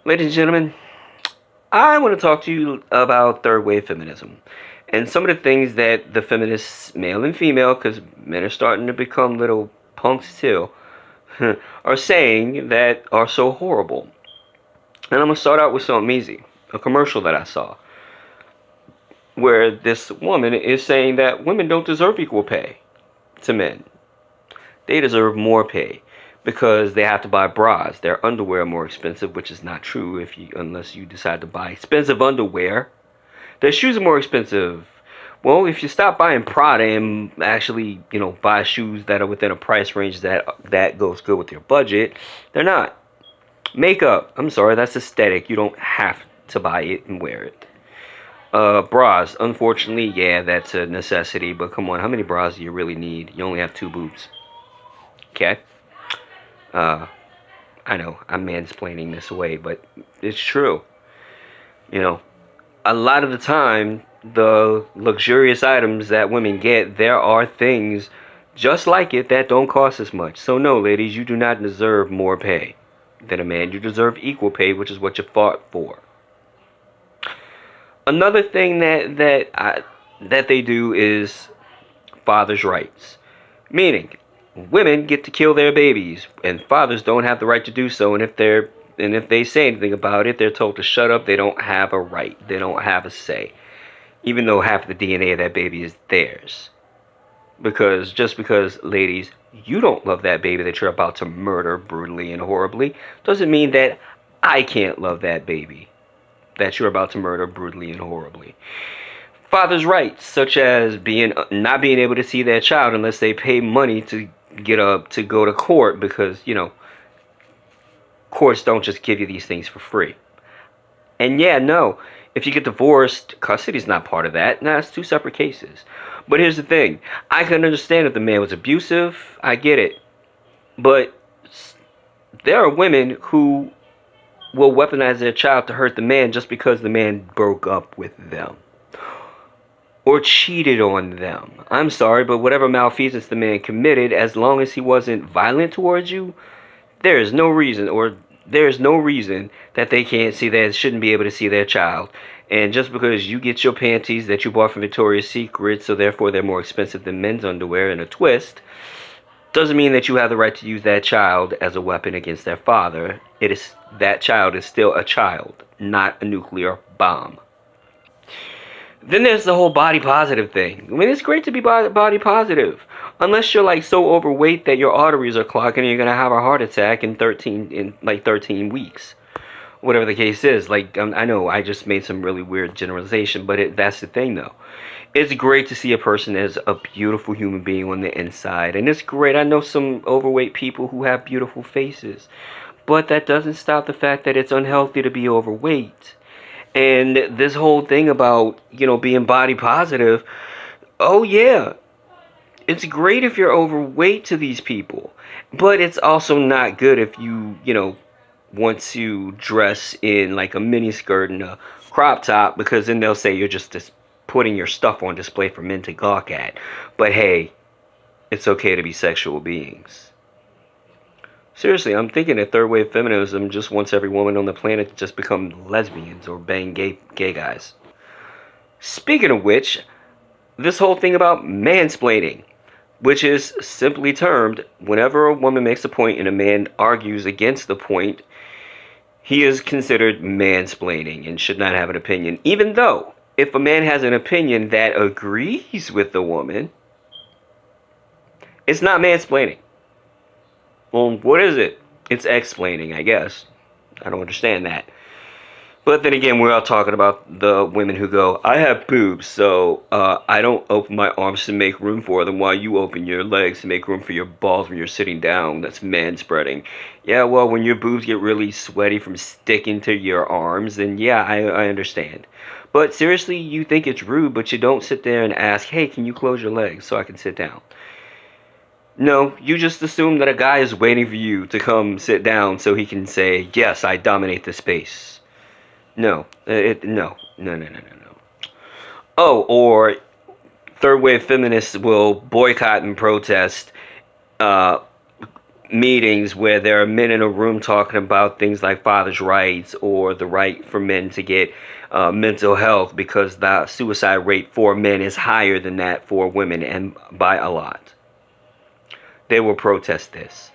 Ladies and gentlemen, I want to talk to you about third wave feminism and some of the things that the feminists, male and female, because men are starting to become little punks too, are saying that are so horrible. And I'm going to start out with something easy, a commercial that I saw, where this woman is saying that women don't deserve equal pay to men. They deserve more pay because they have to buy bras. Their underwear are more expensive, which is not true unless you decide to buy expensive underwear. Their shoes are more expensive. Well, if you stop buying Prada and actually, buy shoes that are within a price range that goes good with your budget, they're not. Makeup, I'm sorry, that's aesthetic. You don't have to buy it and wear it. Bras, unfortunately, yeah, that's a necessity. But come on, how many bras do you really need? You only have two boobs. Okay? Uh, I know I'm mansplaining this away, but it's true. You know, a lot of the time, the luxurious items that women get, there are things just like it that don't cost as much. So no, ladies, you do not deserve more pay than a man. You deserve equal pay, which is what you fought for. Another thing that they do is fathers' rights, meaning women get to kill their babies, and fathers don't have the right to do so. And if they say anything about it, they're told to shut up. They don't have a right. They don't have a say, even though half the DNA of that baby is theirs. Because just because, ladies, you don't love that baby that you're about to murder brutally and horribly, doesn't mean that I can't love that baby that you're about to murder brutally and horribly. Fathers' rights, such as not being able to see their child unless they pay money to go to court, because courts don't just give you these things for free. And yeah, no, if you get divorced, custody's not part of that. Nah, it's two separate cases. But here's the thing: I can understand if the man was abusive. I get it, but there are women who will weaponize their child to hurt the man just because the man broke up with them or cheated on them. I'm sorry, but whatever malfeasance the man committed, as long as he wasn't violent towards you, there is no reason that they can't see that, shouldn't be able to see their child. And just because you get your panties that you bought from Victoria's Secret, so therefore they're more expensive than men's underwear in a twist, doesn't mean that you have the right to use that child as a weapon against their father. That child is still a child, not a nuclear bomb. Then there's the whole body positive thing. I mean, it's great to be body positive, unless you're like so overweight that your arteries are clogged and you're gonna have a heart attack in 13 weeks, whatever the case is. Like, I know I just made some really weird generalization, but that's the thing though. It's great to see a person as a beautiful human being on the inside, and it's great. I know some overweight people who have beautiful faces, but that doesn't stop the fact that it's unhealthy to be overweight. And this whole thing about, being body positive, oh yeah, it's great if you're overweight to these people. But it's also not good if you want to dress in like a mini skirt and a crop top, because then they'll say you're just putting your stuff on display for men to gawk at. But hey, it's okay to be sexual beings. Seriously, I'm thinking that third wave feminism just wants every woman on the planet to just become lesbians or bang gay guys. Speaking of which, this whole thing about mansplaining, which is simply termed whenever a woman makes a point and a man argues against the point, he is considered mansplaining and should not have an opinion. Even though, if a man has an opinion that agrees with the woman, it's not mansplaining. Well, what is it? It's explaining, I guess. I don't understand that. But then again, we're all talking about the women who go, I have boobs, so I don't open my arms to make room for them while you open your legs to make room for your balls when you're sitting down. That's manspreading. Yeah, well, when your boobs get really sweaty from sticking to your arms, then yeah, I understand. But seriously, you think it's rude, but you don't sit there and ask, hey, can you close your legs so I can sit down? No, you just assume that a guy is waiting for you to come sit down so he can say, yes, I dominate the space. No, no. Oh, or third wave feminists will boycott and protest meetings where there are men in a room talking about things like fathers' rights or the right for men to get mental health, because the suicide rate for men is higher than that for women, and by a lot. They will protest this.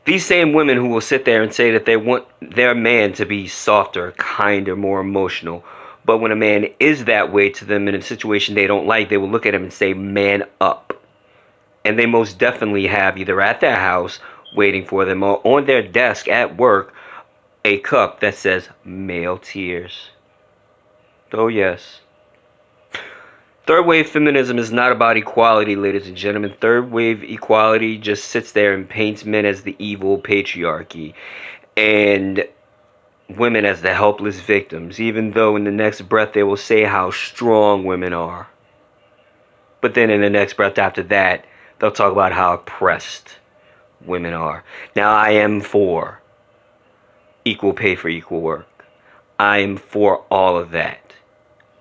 These same women who will sit there and say that they want their man to be softer, kinder, more emotional, but when a man is that way to them in a situation they don't like, they will look at him and say, man up. And they most definitely have, either at their house waiting for them or on their desk at work, a cup that says male tears. Oh yes. Third wave feminism is not about equality, ladies and gentlemen. Third wave equality just sits there and paints men as the evil patriarchy and women as the helpless victims, even though in the next breath they will say how strong women are. But then in the next breath after that, they'll talk about how oppressed women are. Now, I am for equal pay for equal work. I am for all of that.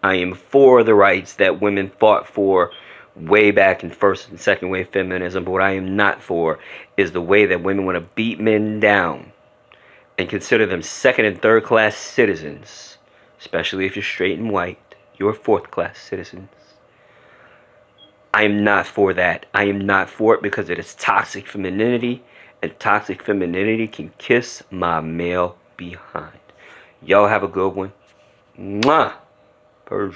I am for the rights that women fought for way back in first and second wave feminism. But what I am not for is the way that women want to beat men down and consider them second and third class citizens, especially if you're straight and white. You're fourth class citizens. I am not for that. I am not for it because it is toxic femininity, and toxic femininity can kiss my male behind. Y'all have a good one. Mwah! Peace.